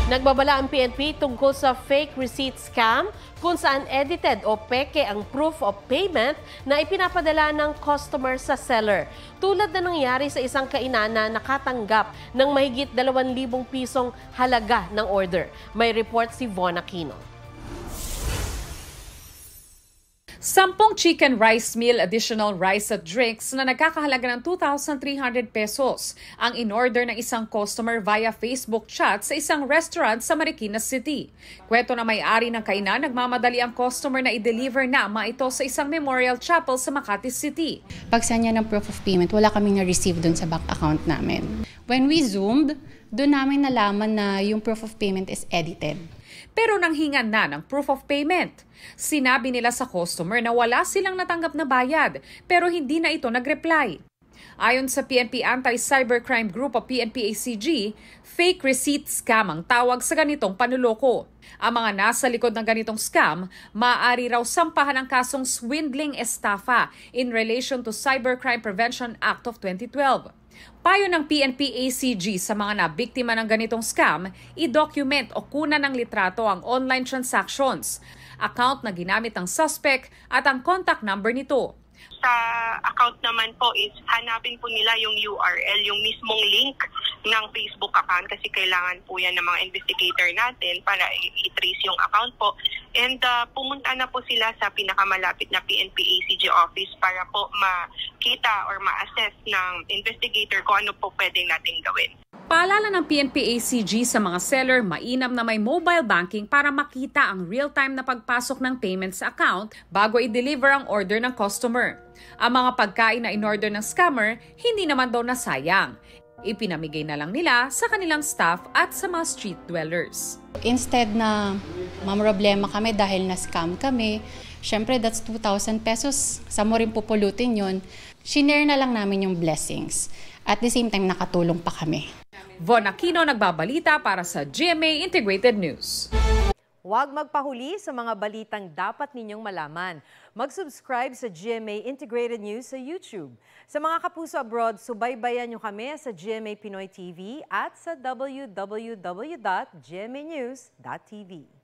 Nagbabala ang PNP tungkol sa fake receipt scam kung saan edited o peke ang proof of payment na ipinapadala ng customer sa seller. Tulad na nangyari sa isang kainan na nakatanggap ng mahigit 2,000 pisong halaga ng order. May report si Von Aquino. 10 chicken rice meal additional rice at drinks na nagkakahalaga ng 2,300 pesos ang in-order ng isang customer via Facebook chat sa isang restaurant sa Marikina City. Kwento na may-ari ng kainan, nagmamadali ang customer na i-deliver na mga ito sa isang memorial chapel sa Makati City. Pagsanya ng proof of payment, wala kaming na-receive doon sa bank account namin. When we zoomed, doon namin nalaman na yung proof of payment is edited. Pero nanghingan na ng proof of payment. Sinabi nila sa customer na wala silang natanggap na bayad pero hindi na ito nag-reply. Ayon sa PNP Anti-Cybercrime Group o PNP-ACG, fake receipt scam ang tawag sa ganitong panuloko. Ang mga nasa likod ng ganitong scam, maaari raw sampahan ang kasong swindling estafa in relation to Cybercrime Prevention Act of 2012. Payo ng PNP-ACG sa mga nabiktima ng ganitong scam, i-document o kunan ng litrato ang online transactions, account na ginamit ng suspect at ang contact number nito. Sa account naman po is hanapin po nila yung URL, yung mismong link ng Facebook account kasi kailangan po yan ng mga investigator natin para i-trace yung account po. And pumunta na po sila sa pinakamalapit na PNP-ACG office para po makita or ma-assess ng investigator kung ano po pwedeng natin gawin. Paalala ng PNP-ACG sa mga seller, mainam na may mobile banking para makita ang real-time na pagpasok ng payment sa account bago i-deliver ang order ng customer. Ang mga pagkain na in-order ng scammer, hindi naman daw nasayang. Ipinamigay na lang nila sa kanilang staff at sa mga street dwellers. Instead na mamroblema kami dahil na-scam kami, syempre that's 2,000 pesos. Sa mo rin pupulutin yun. Shinare na lang namin yung blessings. At the same time, nakatulong pa kami. Von Aquino, nagbabalita para sa GMA Integrated News. Huwag magpahuli sa mga balitang dapat ninyong malaman. Mag-subscribe sa GMA Integrated News sa YouTube. Sa mga kapuso abroad, subaybayan nyo kami sa GMA Pinoy TV at sa www.gmanews.tv.